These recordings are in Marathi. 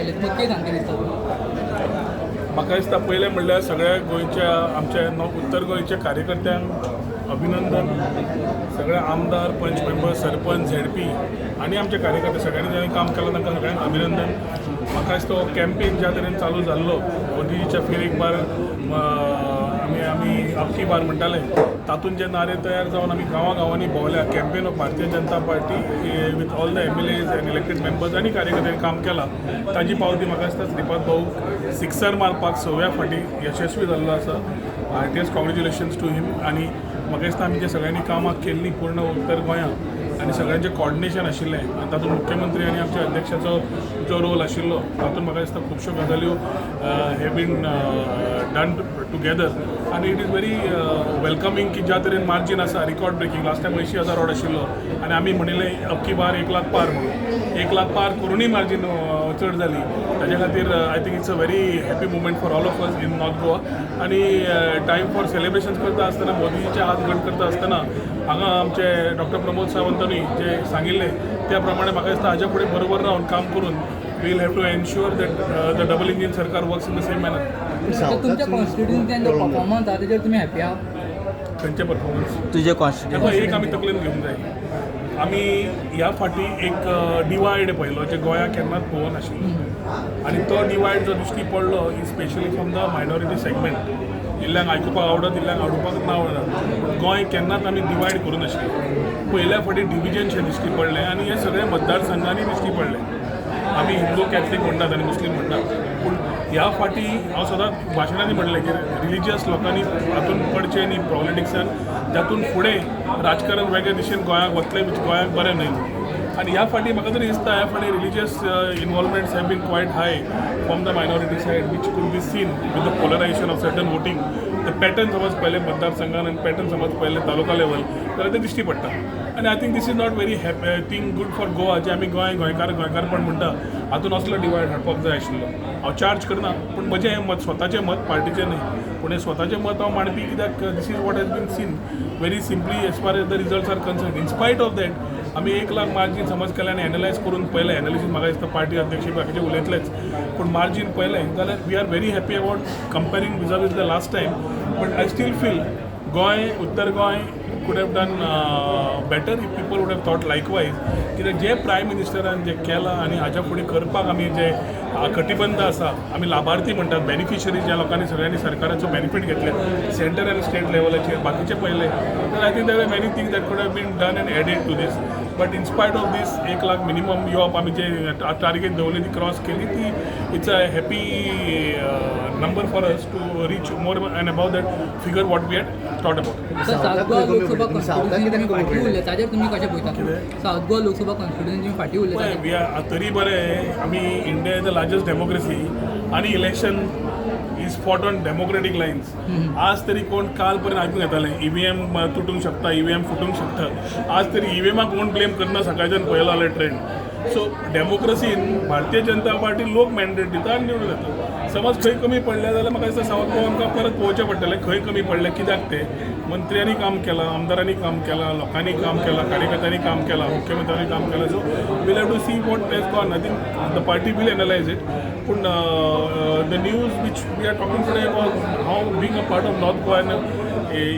केले तुका कितें सांगता दिसता? म्हाका दिसता पयलें म्हणल्यार सगळ्या गोंयच्या आमच्या उत्तर गोंयच्या कार्यकर्त्यांक अभिनंदन. सगळे आमदार, पंच मेंबर, सरपंच, झेडपी आनी आमचे कार्यकर्ते सगळ्यांनी ज्यांनी काम केलां तांकां सगळ्यांक अभिनंदन. म्हाका दिसता हो कॅम्पेन ज्या तरेन चालू जाल्लो मोदीजीच्या फेरीक बार आमी अबकी बार म्हणटाले तातूंत जे नारे तयार जावन आमी गांवांनी भोंवल्या campaign of Bharatiya Janata Party with all the MLAs and elected members आनी कार्यकर्त्यांनी काम केलां ताजी पावती म्हाका दिसता श्रीपाद भाऊ सिक्सर मारपाक 6व्या फावटी यशस्वी जाल्लो आसा. हार्टियस्ट कॉंग्रेच्युलेशन्स टू हिम. आनी म्हाका दिसता आमी जे सगळ्यांनी कामां केल्लीं पूर्ण उत्तर गोंयांत आनी सगळ्यांचें कॉर्डिनेशन आशिल्लें आनी तातूंत मुख्यमंत्री आनी आमच्या अध्यक्षाचो जो रोल आशिल्लो तातूंत म्हाका दिसता खुबश्यो गजाल्यो हॅव बीन डन टुगेदर आनी इट इज व्हेरी वेलकमींग की ज्या तरेन मार्जीन आसा record breaking. Last time 80,000 odd आशिल्लो आनी आमी म्हणिल्लें अबकी बार 1 लाख पार म्हणून 1 लाख पार करूनय मार्जीन चड जाली. ताज्या खातीर I think it's a very happy movement for all of us in north Goa. आनी टायम फॉर सेलिब्रेशन्स करता आसतना मोदीजीचे हात घट करता आसतना हांगा आमचे डॉक्टर प्रमोद सावंतांनी जे सांगिल्लें त्या प्रमाणे म्हाका दिसता हाज्या फुडें बरोबर रावन काम करून will have to ensure that the double engine सरकार works in the same manner. तुमच्या कॉन्स्टिट्युन्सीन जो परफॉर्मन्स आहा तेजेर तुमी हॅपी आहा? खंयचे परफॉर्मन्स? तुजे कॉन्स्टिट्युएन्सी एक आमी तकलेन घेवंक जाय. आमी ह्या फाटी एक डिवायड पळयलो जे गोंयाक केन्नाच पळोवं नाशिल्लो आनी तो डिवायड जो दिश्टी पडलो specially from the minority segment. इल्ल्यांक आयकुपाक आवडत, इल्ल्यांक आवडपाक ना आवडत, पूण गोंय केन्नाच आमी डिवायड करूं नाशिल्ले. पयल्या फाटी डिविजनशें दिश्टी पडलें आनी हे सगळे मतदारसंघांनी दिश्टी पडले. आमी हिंदू कॅथलीक म्हणटात आनी मुस्लीम म्हणटात पूण ह्या फाटी हांव सदांच भाशणांनी म्हणलें की रिलिजियस लोकांनी हातूंत पडचें न्ही पॉलिटिक्सान, जातून फुडें राजकारण वेगळे दिशेन गोंयाक वतलें गोंयाक बरें न्हय. आनी ह्या फाटी म्हाका तरी दिसता ह्या फाटी religious involvements have been quite high from the minority side which could be seen with the polarisation of certain voting. The pattern समज पयलें मतदारसंघान आनी पॅटर्न समज पयलें तालुका लेवल जाल्यार ते दिश्टी पडटा. आनी I think this is not very thing good for Goa जे आमी गोंयकारपण म्हणटा हातून असलो डिवायड हाडपाक जाय आशिल्लो. हांव चार्ज करना पूण म्हजें हें मत स्वताचें मत पार्टीचें न्हय पूण हें स्वताचें मत हांव मांडपी कित्याक this is what has been seen very simply as far as the results are concern. In spite of that आमी 1 लाख मार्जीन समज केलें आनी एनालायज करून पळयलें. एनालिसीस म्हाका दिसता पार्टी अध्यक्ष बाकीचे उलयतलेच पूण मार्जीन पळयलें जाल्यार we are very happy about comparing with the last time. But I still feel Goem उत्तर Goa could have done better if people would have thought likewise. कित्याक जे प्रायम मिनिस्टरान जे केलां आनी हाच्या फुडें करपाक आमी जे कटिबंद आसा आमी लाभार्थी म्हणटात बेनिफिशरी ज्या लोकांनी सगळ्यांनी सरकाराचो बेनिफीट घेतले सेंटर आनी स्टेट लेवलाचेर बाकीचे पयले तर I think there are many things that could have been done and added to this. But in spite of this 1 lakh minimum येवप आमी जे टार्गेट दवरली ती क्रॉस केली ती it's a happy number for us to reach more and above that figure what we had thought about. South Goa Lok Sabha constituency फाटी उरले ताजेर तुमी कशें पळयता? साउथ गोवा लोकसभा कॉन्स्टिट्युन्सी फाटी उरले पळय वी आर तरी बरें आमी India is the largest democracy आनी election is fought on democratic lines. आज तरी कोण काल पर्यंत आयकूंक येतालें EVM तुटूंक शकता, EVM फुटूंक शकता. आज तरी EVMाक कोण ब्लेम करना सकाळच्यान पळयलो जाल्यार ट्रेंड. सो डेमोक्रेसीन भारतीय जनता पार्टी लोक मॅन्डेट दिता आनी निवडून येता. समज खंय कमी पडलें जाल्यार म्हाका दिसता सावथ गोवा आमकां परत पळोवचें पडटलें खंय कमी पडलें कित्याक तें. मंत्र्यांनी काम केलां, आमदारांनी काम केलां, लोकांनी काम केलां, कार्यकर्त्यांनी काम केलां, मुख्यमंत्र्यांनी काम केलां. So will have to see what has gone. I think the party will analyse it. पूण the news which we are talking today about how being a part of North Goa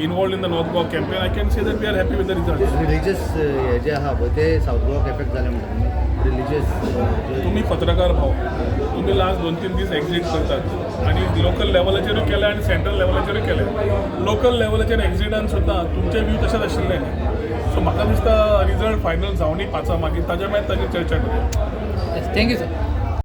involved in the North Goa campaign, I can say that we are happy with the results. Religious जे आहा ते साऊथ गोवाक एफेक्ट जाले म्हणटा रिलिजियस. तुम्ही पत्रकार भाव तुम्ही लास्ट 2-3 दीस एक्झिट करतात आणि लोकल लेवलाचेरूय केले आणि सेंट्रल लेवलाचेरूय केले. लोकल लेवलाचेर एक्झिटान सुद्दां तुमचे व्यू तशेंच आशिल्ले. सो म्हाका दिसता रिजल्ट फायनल जावनय पावचा मागीर ताज्या मागीर ताजेर चर्चा करूया. Thank you sir.